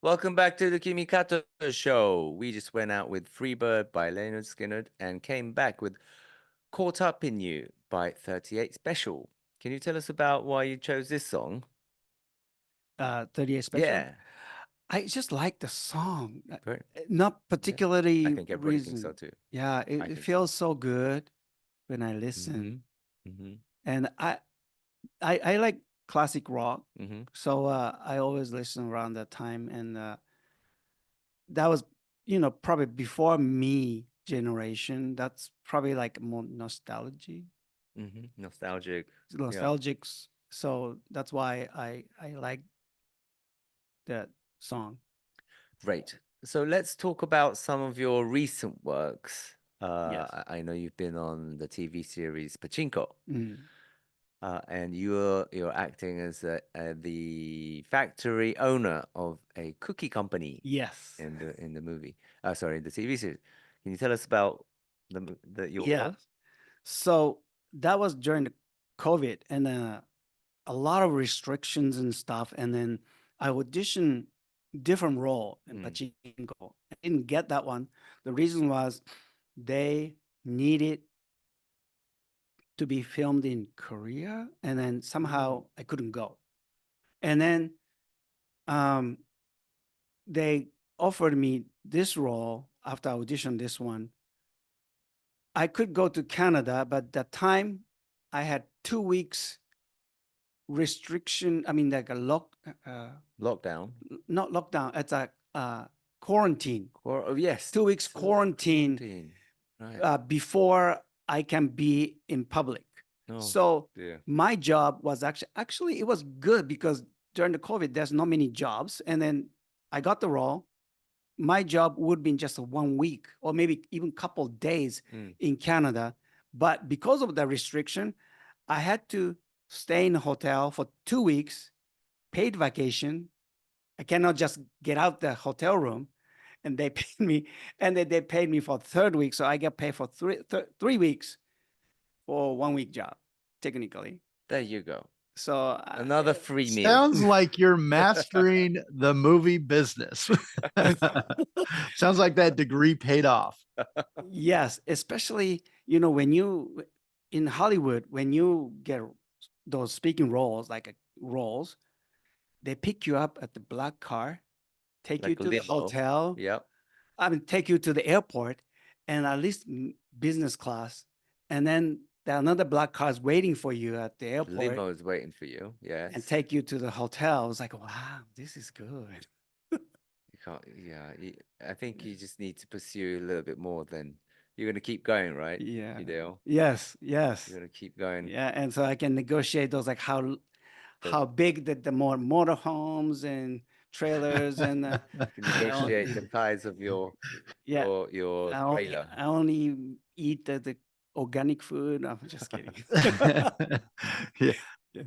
Welcome back to the KIMI KATO show. We just went out with Freebird by Leonard Skinner and came back with Caught Up in You by 38 Special. Can you tell us about why you chose this song? 38 Special. Yeah, I just like the song, very, not yeah. I particularly think everybody thinks so reason. too. Yeah, I it think so. feels so good when I Mm-hmm. listen, Mm-hmm. and I like classic rock, Mm-hmm. so I always listen around that time, and that was probably before me generation. That's probably like more Mm-hmm. Nostalgic. Yeah. nostalgic. So that's why I like that song. Great. So let's talk about some of your recent works. Yes. I know you've been on the TV series Pachinko. Mm. And you're acting as the factory owner of a cookie company Yes. in the movie. Sorry, in the TV series. Can you tell us about your Yeah. role? So that was during the COVID and a lot of restrictions and stuff. And then I auditioned different role in Mm, Pachinko. I didn't get that one. The reason was they needed to be filmed in Korea, and then somehow I couldn't go. And then um, they offered me this role after I auditioned this one. I could go to Canada, but that time I had 2 weeks restriction. I mean, like a lockdown. not lockdown. It's a quarantine. Oh yes, 2 weeks so quarantine quarantine. Right. before I can be in public. Oh So dear. my job was actually it was good because during the COVID there's not many jobs, and then I got the role. My job would be in just 1 week or maybe even couple days Mm, in Canada, but because of the restriction, I had to stay in a hotel for 2 weeks, paid vacation. I cannot just get out the hotel room, and they paid me, and then they paid me for third week, so I get paid for 3 weeks for 1 week job, technically. there you go. So Another free meal. Sounds like you're mastering the movie business. Sounds like that degree paid off. yes, especially when you in Hollywood, when you get those speaking roles, like roles, they pick you up at the black car, take you Like a to the limo. hotel. Yep. I mean, take you to the airport, and at least business class, and then there are another black car is waiting for you at the The airport limo is waiting for you. and Yes. take you to the hotel. It's like, wow, this is good. You can't, yeah. I think you just need to pursue a little bit more than you're going to keep going, right, Yeah. Hideo? Yes. Yes. You're going to keep going. Yeah. And so I can negotiate those, like The, how big the more motorhomes and trailers and you can I don't, negotiate the size of yeah. your trailer. I only eat the organic food. I'm just kidding. Yeah. Yeah.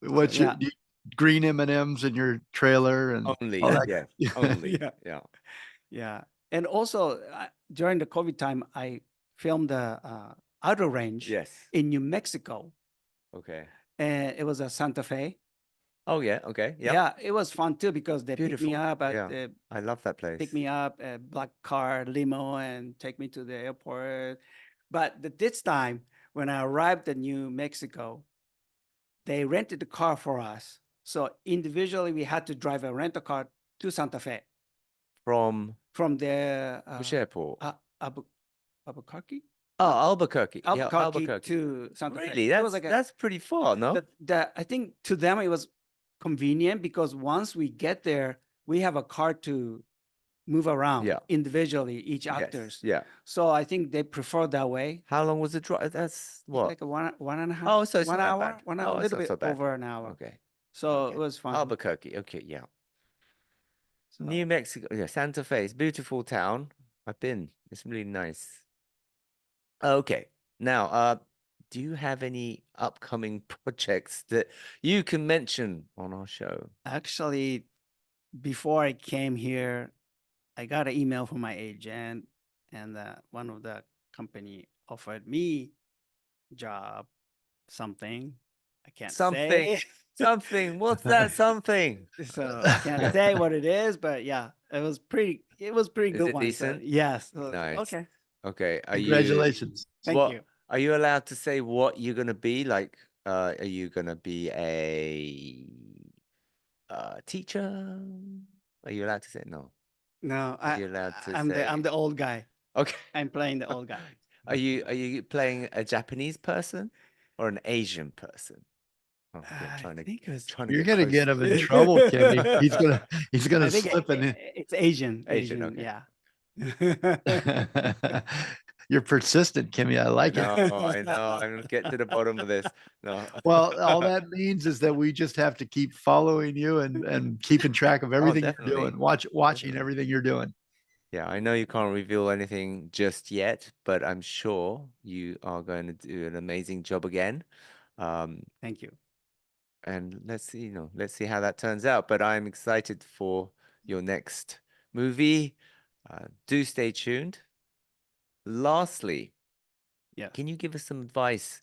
So What's your yeah. green M&Ms in your trailer and all Only, that? yes, only. Yeah. Yeah. Yeah. And also during the COVID time, I filmed the outer range Yes. in New Mexico, Okay. and it was a Santa Fe. Oh yeah. Okay. Yeah. Yeah, it was fun too because they picked me Beautiful. up at Yeah. I love that place. pick me up a black car limo and take me to the airport. But this time, when I arrived in New Mexico, they rented the car for us. So individually, we had to drive a rental car to Santa Fe From from the which airport? Abu, Albuquerque, Oh, Albuquerque. Yeah, Albuquerque Albuquerque. to Santa Fe. Really? It was like That's pretty far, no? I think to them it was convenient because once we get there, we have a car to move around Yeah. individually, each Yes. actors. Yeah. So I think they prefer that way. How long was the drive? That's I think what? like a one and a half, Oh, so it's one not that hour, bad. 1 hour, Oh, a it's little not bit so bad. over an hour. Okay. So it Okay. was fun. Albuquerque. Okay, yeah. So New Mexico. Yeah, Santa Fe. It's a beautiful town. I've been. It's really nice. Okay. Now, do you have any upcoming projects that you can mention on our show? actually, before I came here, I got an email from my agent, and one of the company offered me job, something I can't Something. say. Something. What's that something? So I can't say what it is, but yeah, it was pretty Is good it one. So decent? yes. So, Nice. okay. Okay. Congratulations. Thank you. Are you allowed to say what you're gonna be? Like, are you gonna be a teacher? Are you allowed to say no? No, Are you allowed to I'm say the old guy. okay? I'm playing the old guy. Are you playing a Japanese person or an Asian person? Oh, okay, I think it was trying to You're get gonna close. get him in trouble, Kimmy. He's gonna I think slip in. it's Asian. Asian, Asian, okay. yeah. You're persistent, Kimmy. I like it. I know. I'm gonna get to the bottom of this. No. Well, all that means is that we just have to keep following you and keeping track of Oh, everything you're definitely. doing, watching Definitely. everything you're doing. Yeah, I know you can't reveal anything just yet, but I'm sure you are going to do an amazing job again. Um, Thank you. and let's see, let's see how that turns out. But I'm excited for your next movie. Do stay tuned. Lastly, Yeah. can you give us some advice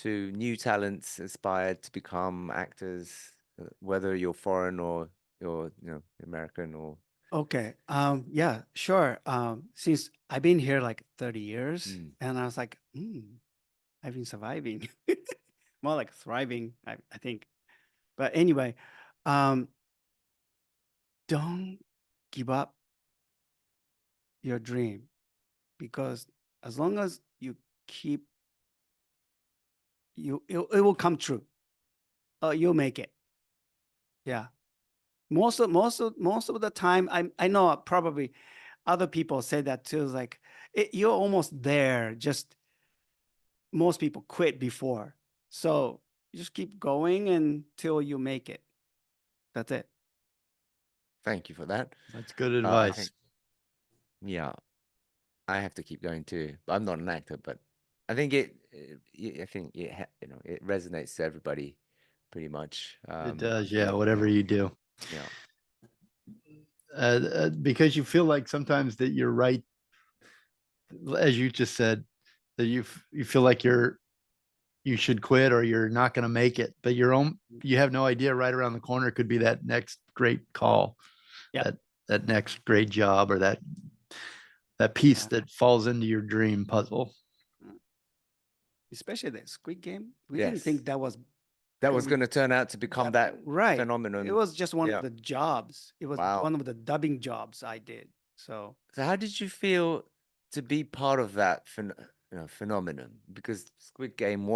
to new talents aspired to become actors, whether you're foreign or you're, American or Okay. Yeah, sure. Since I've been here like 30 years, Mm, and I was like, I've been surviving. More like thriving, I think. But anyway, um, don't give up your dream, because as long as you keep it will come true. You'll make it. Yeah. Most of the time, I know probably other people say that too. It's like you're almost there. Just most people quit before, so you just keep going until you make it. That's it. thank you for that. That's good I advice. think, yeah, I have to keep going too. I'm not an actor, but I think I think it resonates to everybody pretty much. It does, yeah. Whatever you do, Yeah, because you feel like sometimes that you're right, as you just said, that you feel like you should quit or you're not going to make it, but you have no idea right around the corner could be that next great call, Yeah. that next great job or that piece Yeah. that falls into your dream puzzle. Especially the Squid Game. We didn't yes, think that was that was gonna going to turn out to become that right. It phenomenon. was just one Yeah. of the jobs. It was Wow. one of the dubbing jobs I did. So So how did you feel to be part of that phenomenon? Because Squid Game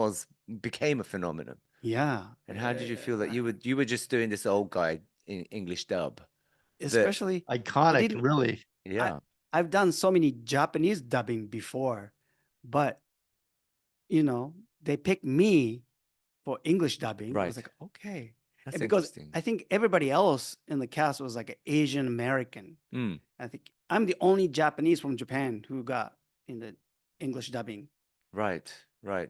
became a phenomenon. yeah, And how did you feel that you were just doing this old guy in English dub? That especially I Iconic, didn't. really. yeah, I've done so many Japanese dubbing before, but they picked me for English dubbing. I was right. like, okay. That's And because interesting. I think everybody else in the cast was like Asian American. Mm, I think I'm the only Japanese from Japan who got in the English dubbing. right, right.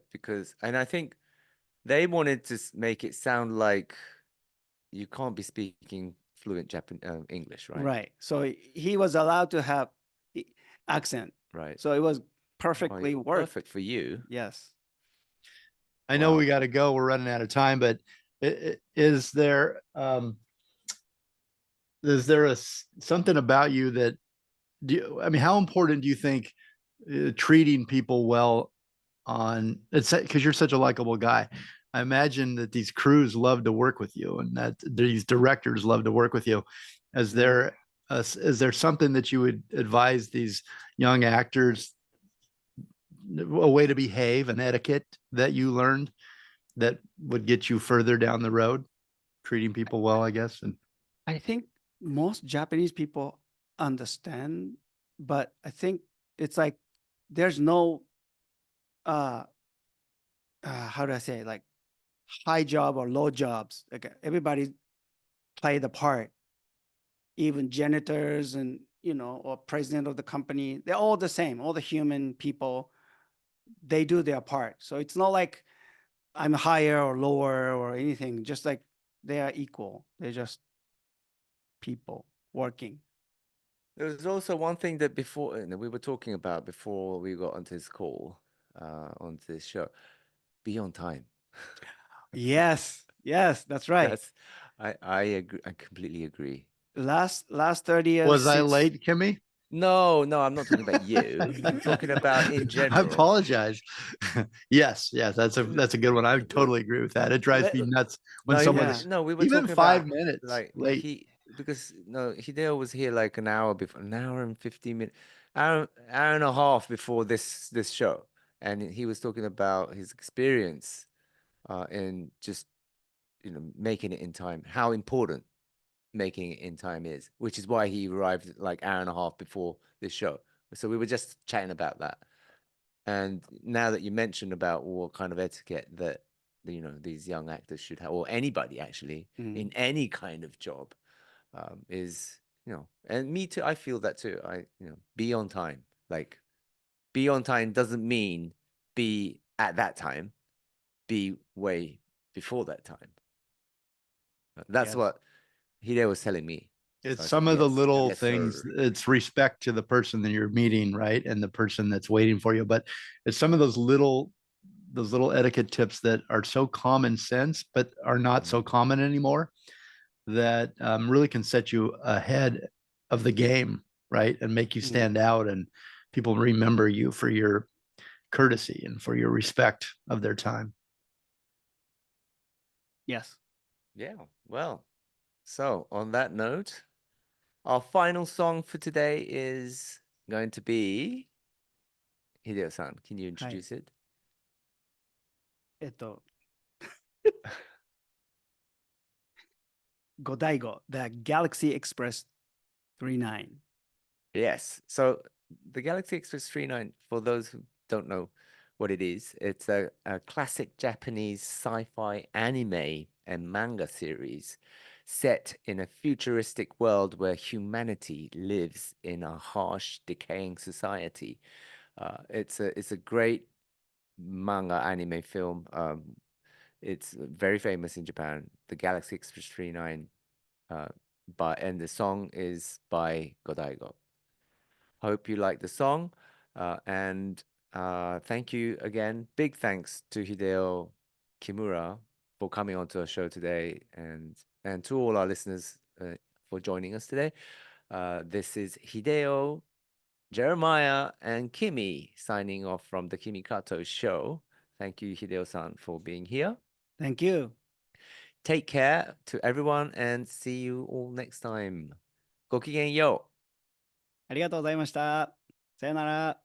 And I think they wanted to make it sound like you can't be speaking fluent Japan English, right? Right. So he was allowed to have accent. Right. So it was Oh, perfectly worked. perfect for you. Yes. I know Wow. we got to go. We're running out of time, but is there something about you that I mean, how important do you think treating people well on it's because you're such a likable guy. I imagine that these crews love to work with you and that these directors love to work with you. Is there something that you would advise these young actors, a way to behave, an etiquette that you learned that would get you further down the road, treating people well, I guess? And I think most Japanese people understand, but I think it's like there's no uh how do I say it? Like high job or low jobs. Like everybody play the part. Even janitors and or president of the company, they're all the same. All the human people, they do their part. So it's not like I'm higher or lower or anything. Just like they are equal. They're just people working. There was also one thing that before we were talking about before we got onto this call, onto this show. Be on time. Yes. Yes, that's right. That's I agree. I completely agree. Last 30 years. Was I since- late, Kimmy? No, no, I'm not talking about you. I'm talking about in I general. apologize. Yes, that's a good one. I totally agree with that. It drives Let- me nuts when No, someone yeah. is no, we were even talking 5 about minutes like late. because no, Hideo was here like an hour before, an hour and 15 minutes, hour and a half before this show, and he was talking about his experience in just making it in time, how important making it in time is, which is why he arrived like hour and a half before this show. So we were just chatting about that. And now that you mentioned about what kind of etiquette that these young actors should have, or anybody actually in any kind of job, is and me too. I feel that too. Be on time. Like, be on time doesn't mean be at that time. Be way before that time. That's Yes. what Hideo was telling me. It's So I said, some of the yes, little yes, things. sir. It's respect to the person that you're meeting, right? And the person that's waiting for you. But it's some of those little etiquette tips that are so common sense, but are not so common anymore, that really can set you ahead of the game, right? And make you stand out, and people remember you for your courtesy and for your respect of their time. Yes. Yeah. Well, so on that note, our final song for today is going to be Hideo-san. Can you introduce it? 五第五 The Galaxy Express 39. Yes. So the Galaxy Express 39, for those who don't know what it is, it's a classic Japanese sci-fi anime and manga series set in a futuristic world where humanity lives in a harsh, decaying society. It's a great manga anime film. It's very famous in Japan. The Galaxy Express 39, and the song is by Godaigo. Hope you like the song, and thank you again. Big thanks to Hideo Kimura for coming onto our show today, and to all our listeners for joining us today. This is Hideo, Jeremiah, and Kimi signing off from the Kimi Kato show. Thank you, Hideo-san, for being here. Thank you. Take care to everyone and see you all next time. ごきげんよう。ありがとうございました。さよなら。